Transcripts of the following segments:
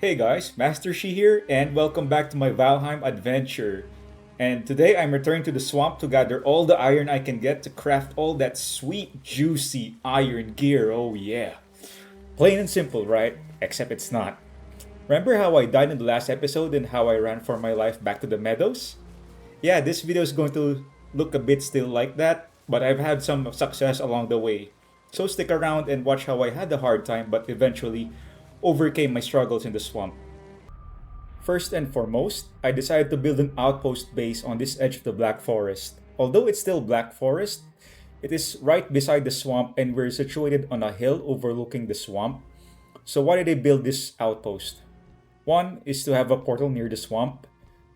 Hey guys, Master Shi here, and welcome back to my Valheim adventure. And today I'm returning to the swamp to gather all the iron I can get to craft all that sweet, juicy iron gear. Oh yeah. Plain and simple, right? Except it's not. Remember how I died in the last episode and how I ran for my life back to the meadows? Yeah, this video is going to look a bit still like that, but I've had some success along the way. So stick around and watch how I had a hard time but eventually overcame my struggles in the swamp. First and foremost, I decided to build an outpost base on this edge of the Black Forest. Although it's still Black Forest, it is right beside the swamp and we're situated on a hill overlooking the swamp. So why did I build this outpost? One is to have a portal near the swamp.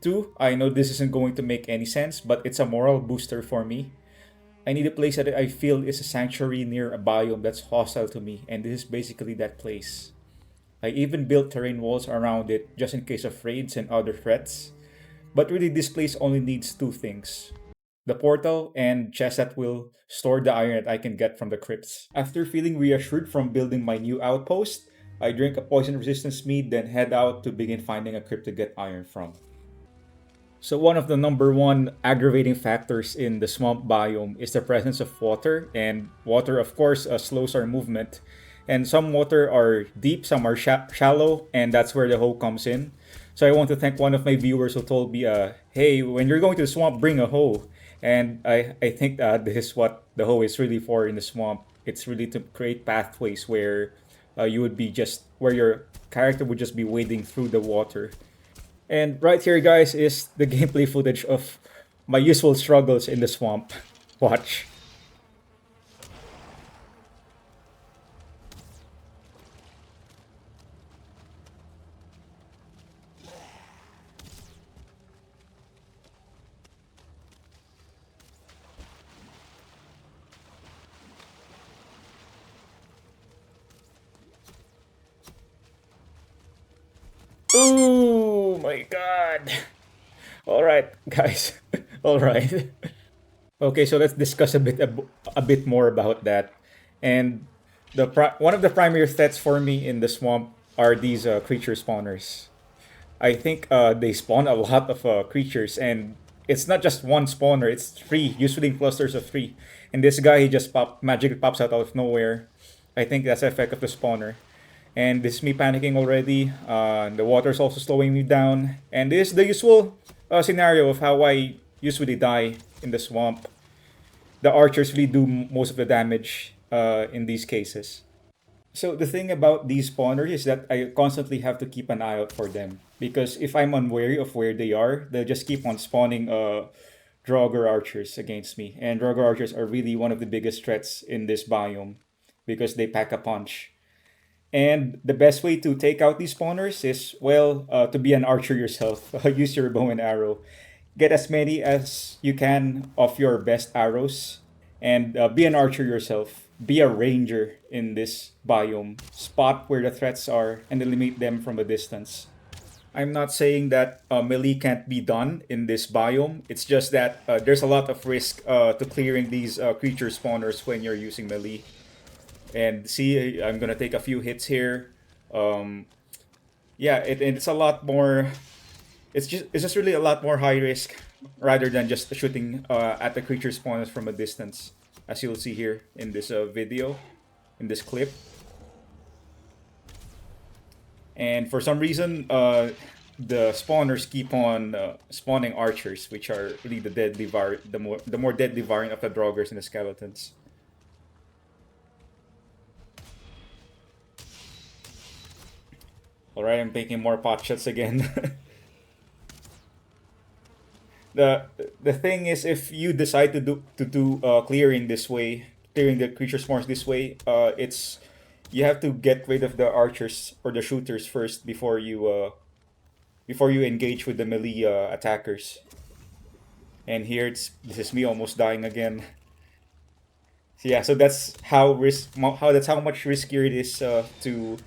Two, I know this isn't going to make any sense, but it's a moral booster for me. I need a place that I feel is a sanctuary near a biome that's hostile to me, and this is basically that place. I even built terrain walls around it just in case of raids and other threats. But really, this place only needs two things: the portal and chest that will store the iron that I can get from the crypts. After feeling reassured from building my new outpost, I drink a poison resistant mead, then head out to begin finding a crypt to get iron from. So one of the number one aggravating factors in the swamp biome is the presence of water, and water, of course, slows our movement. And some water are deep, some are shallow, and that's where the hoe comes in. So I want to thank one of my viewers who told me, "Hey, when you're going to the swamp, bring a hoe." And I think this is what the hoe is really for in the swamp. It's really to create pathways where you would be just where your character would just be wading through the water. And right here, guys, is the gameplay footage of my usual struggles in the swamp. Watch. Oh my god. All right, guys. All right. Okay, so let's discuss a bit more about that. And one of the primary threats for me in the swamp are these creature spawners. I think they spawn a lot of creatures, and it's not just one spawner; it's three, usually in clusters of three. And this guy, he just magically pops out of nowhere. I think that's the effect of the spawner. And this is me panicking already. The water's also slowing me down, and this is the usual scenario of how I usually die in the swamp. The archers really do most of the damage in these cases. So the thing about these spawners is that I constantly have to keep an eye out for them, because if I'm unwary of where they are, they'll just keep on spawning Draugr archers against me. And Draugr archers are really one of the biggest threats in this biome because they pack a punch. And the best way to take out these spawners is, well, to be an archer yourself. Use your bow and arrow. Get as many as you can of your best arrows, and be an archer yourself. Be a ranger in this biome. Spot where the threats are and eliminate them from a distance. I'm not saying that melee can't be done in this biome. It's just that there's a lot of risk to clearing these creature spawners when you're using melee. And see, I'm gonna take a few hits here. Um, yeah, it's a lot more. It's just really a lot more high risk rather than just shooting at the creature spawners from a distance, as you'll see here in this video, in this clip. And for some reason, the spawners keep on spawning archers, which are really the more deadly variant of the Draugrs and the skeletons. All right, I'm taking more pot shots again. the the thing is, if you decide to do clearing this way, clearing the creature spawns this way, it's you have to get rid of the archers or the shooters first before you engage with the melee attackers. And here this is me almost dying again. So yeah, so that's how much riskier it is to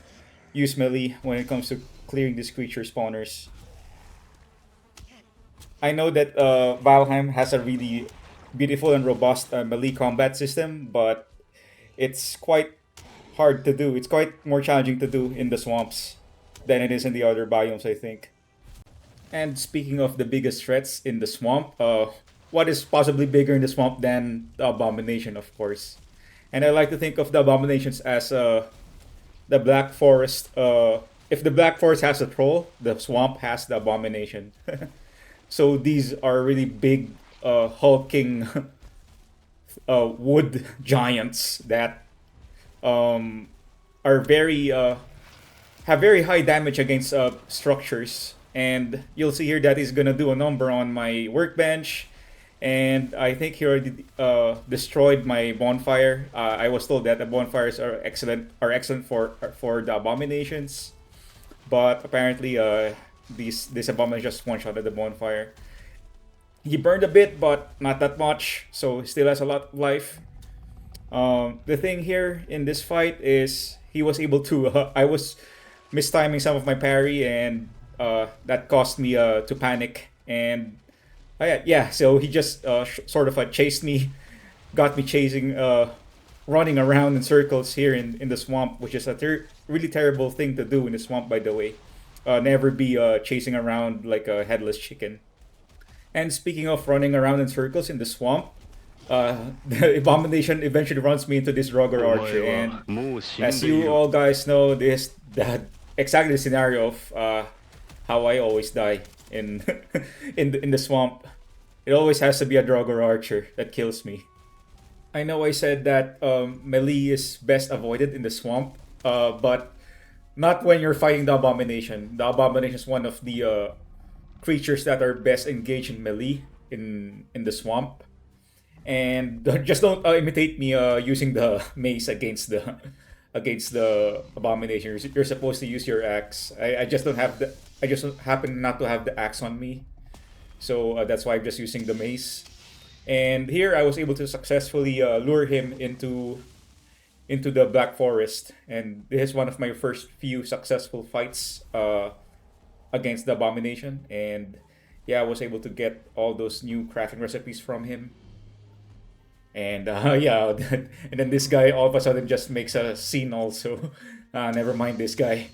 use melee when it comes to clearing these creature spawners. I know that Valheim has a really beautiful and robust melee combat system, but it's quite hard to do. It's quite more challenging to do in the swamps. than it is in the other biomes, I think. And speaking of the biggest threats in the swamp, what is possibly bigger in the swamp than the abomination, of course? And I like to think of the abominations as the black forest. If the black forest has a troll, the swamp has the abomination. So these are really big, hulking wood giants that um, are very have very high damage against structures. And you'll see here that he's gonna do a number on my workbench. And I think he already destroyed my bonfire. I was told that the bonfires are excellent for the abominations, but apparently this abomination just one shot at the bonfire. He burned a bit, but not that much, so he still has a lot of life. The thing here in this fight is he was able to. I was mistiming some of my parry, and that caused me to panic. And yeah, so he just sort of chased me, got me chasing, running around in circles here in the swamp, which is a really terrible thing to do in the swamp, by the way. Never be chasing around like a headless chicken. And speaking of running around in circles in the swamp, the abomination eventually runs me into this Rugger Archer, and as you all guys know, this that exactly the scenario of how I always die in in the swamp. It always has to be a Draugr Archer that kills me. I know I said that melee is best avoided in the swamp, but not when you're fighting the Abomination. The Abomination is one of the creatures that are best engaged in melee in the swamp. And just don't imitate me using the mace against the Abomination. You're supposed to use your axe. I just don't have the. I just happen not to have the axe on me, so that's why I'm just using the mace. And here I was able to successfully lure him into the Black Forest, and this is one of my first few successful fights against the Abomination. And yeah, I was able to get all those new crafting recipes from him. And yeah, and then this guy all of a sudden just makes a scene also. Never mind this guy.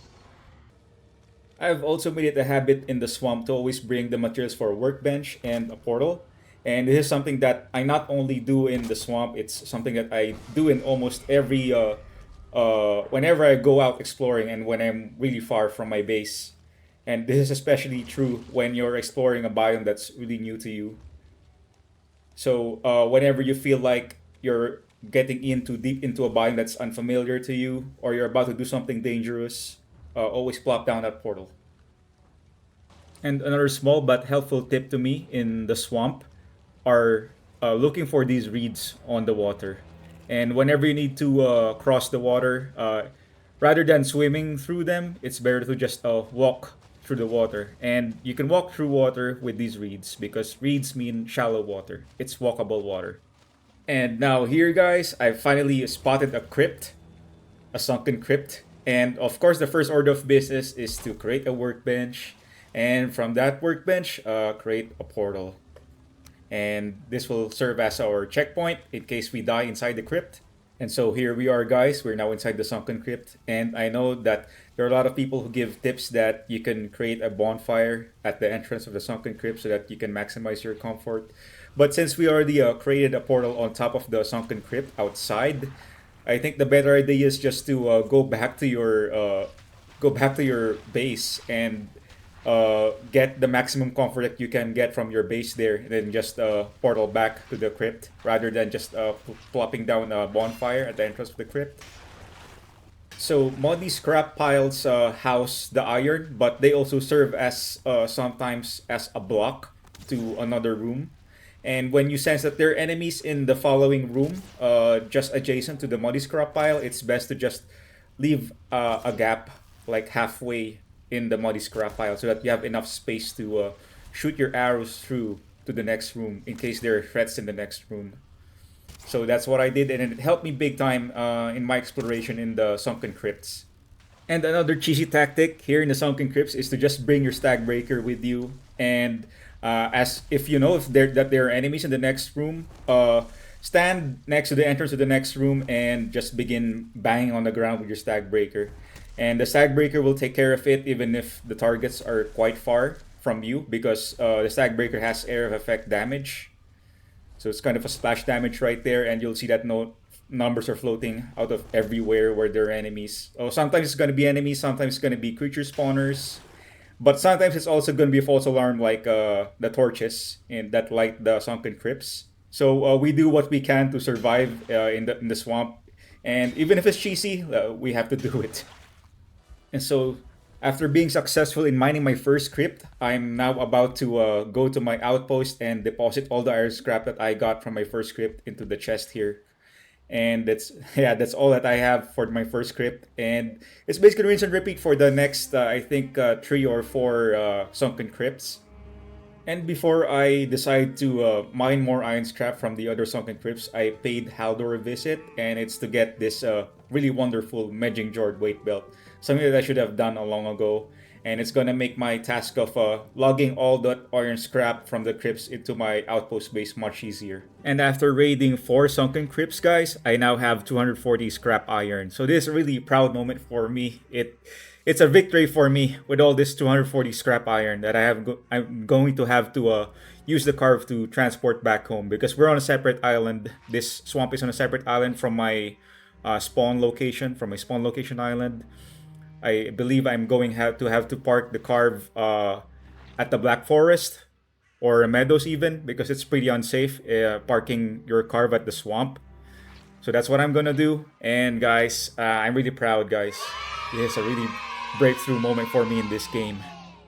I've also made it a habit in the swamp to always bring the materials for a workbench and a portal. And this is something that I not only do in the swamp, it's something that I do in almost every whenever I go out exploring and when I'm really far from my base. And this is especially true when you're exploring a biome that's really new to you. So whenever you feel like you're getting into deep into a biome that's unfamiliar to you, or you're about to do something dangerous, always plop down that portal. And another small but helpful tip to me in the swamp are looking for these reeds on the water. And whenever you need to cross the water, rather than swimming through them, it's better to just walk through the water. And you can walk through water with these reeds because reeds mean shallow water. It's walkable water. And now here, guys, I finally spotted a crypt, a sunken crypt. And of course, the first order of business is to create a workbench. And from that workbench, create a portal. And this will serve as our checkpoint in case we die inside the crypt. And so here we are, guys. We're now inside the sunken crypt. And I know that there are a lot of people who give tips that you can create a bonfire at the entrance of the sunken crypt so that you can maximize your comfort. But since we already created a portal on top of the sunken crypt outside, I think the better idea is just to go back to your base and get the maximum comfort that you can get from your base there, and then just portal back to the crypt rather than just plopping down a bonfire at the entrance of the crypt. So muddy scrap piles house the iron, but they also serve as sometimes as a block to another room. And when you sense that there are enemies in the following room, just adjacent to the muddy scrap pile, it's best to just leave a gap like halfway in the muddy scrap pile so that you have enough space to shoot your arrows through to the next room in case there are threats in the next room. So that's what I did, and it helped me big time in my exploration in the sunken crypts. And another cheesy tactic here in the sunken crypts is to just bring your stag breaker with you. And as if you know if there are enemies in the next room, stand next to the entrance to the next room and just begin banging on the ground with your stag breaker. And the Stag Breaker will take care of it even if the targets are quite far from you, because the Stag Breaker has area of effect damage. So it's kind of a splash damage right there, and you'll see that numbers are floating out of everywhere where there are enemies. Oh, sometimes it's going to be enemies, sometimes it's going to be creature spawners, but sometimes it's also going to be a false alarm like the torches that light the sunken crypts. So we do what we can to survive in the swamp, and even if it's cheesy, we have to do it. And so, after being successful in mining my first crypt, I'm now about to go to my outpost and deposit all the iron scrap that I got from my first crypt into the chest here. And that's yeah, that's all that I have for my first crypt. And it's basically rinse and repeat for the next, I think, 3 or 4 sunken crypts. And before I decide to mine more iron scrap from the other sunken crypts, I paid Haldor a visit, and it's to get this really wonderful Medjing Jord weight belt. Something that I should have done a long ago. And it's gonna make my task of logging all that iron scrap from the crypts into my outpost base much easier. And after raiding 4 sunken crypts, guys, I now have 240 scrap iron. So this is a really proud moment for me. It's a victory for me with all this 240 scrap iron that I'm going to have to use the carve to transport back home, because we're on a separate island. This swamp is on a separate island from my spawn location, island. I believe I'm going to have to park the carve at the Black Forest or Meadows even, because it's pretty unsafe parking your carve at the swamp. So that's what I'm gonna do. And guys, I'm really proud, guys. This is a really breakthrough moment for me in this game.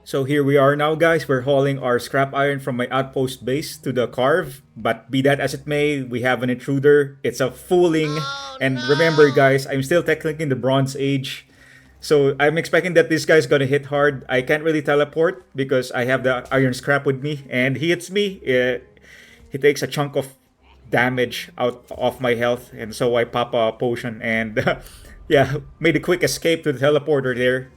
So here we are now, guys. We're hauling our scrap iron from my outpost base to the carve. But be that as it may, we have an intruder. It's a fooling. And remember, guys, I'm still technically in the Bronze Age. So I'm expecting that this guy's gonna hit hard. I can't really teleport because I have the iron scrap with me, and he hits me. He takes a chunk of damage out of my health, and so I pop a potion and yeah, made a quick escape to the teleporter there.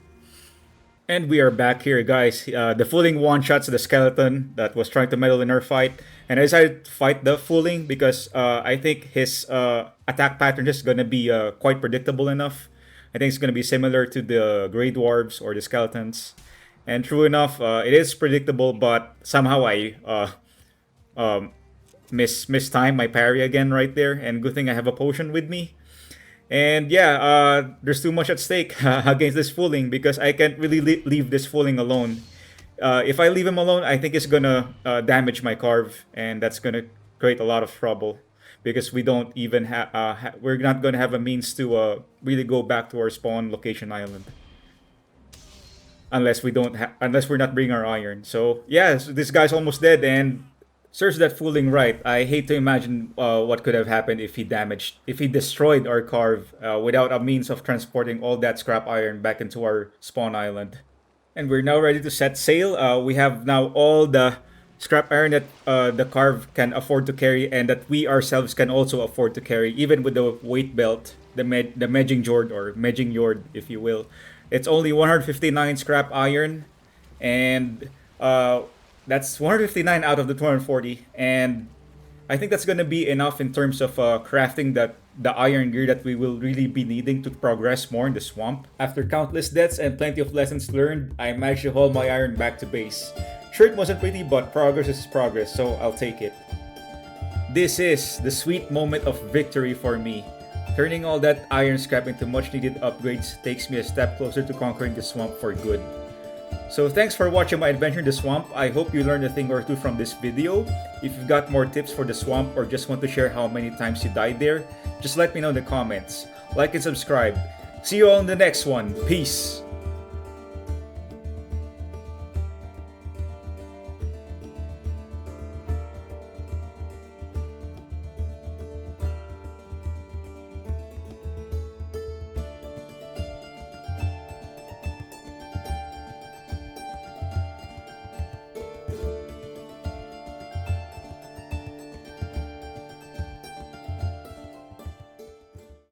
And we are back here, guys. The fooling one-shots the skeleton that was trying to meddle in our fight, and I decided to fight the fooling because I think his attack pattern is gonna be quite predictable enough. I think it's going to be similar to the Grey Dwarves or the Skeletons. And true enough, it is predictable, but somehow I mistimed my parry again right there. And good thing I have a potion with me. And yeah, there's too much at stake against this fooling, because I can't really leave this fooling alone. If I leave him alone, I think it's going to damage my carve, and that's going to create a lot of trouble, because we don't even we're not going to have a means to really go back to our spawn location island unless we're not bringing our iron. So yeah, so this guy's almost dead, and serves that fooling right. I hate to imagine what could have happened if he destroyed our carve without a means of transporting all that scrap iron back into our spawn island. And we're now ready to set sail. We have now all the scrap iron that the carve can afford to carry, and that we ourselves can also afford to carry, even with the weight belt, the Medjing Jord, or Medjing Jord, if you will. It's only 159 scrap iron, and that's 159 out of the 240, and I think that's gonna be enough in terms of crafting the iron gear that we will really be needing to progress more in the swamp. After countless deaths and plenty of lessons learned, I managed to haul my iron back to base. Sure, it wasn't pretty, but progress is progress, so I'll take it. This is the sweet moment of victory for me. Turning all that iron scrap into much needed upgrades takes me a step closer to conquering the swamp for good. So thanks for watching my adventure in the swamp. I hope you learned a thing or two from this video. If you've got more tips for the swamp, or just want to share how many times you died there, just let me know in the comments. Like and subscribe. See you all in the next one. Peace!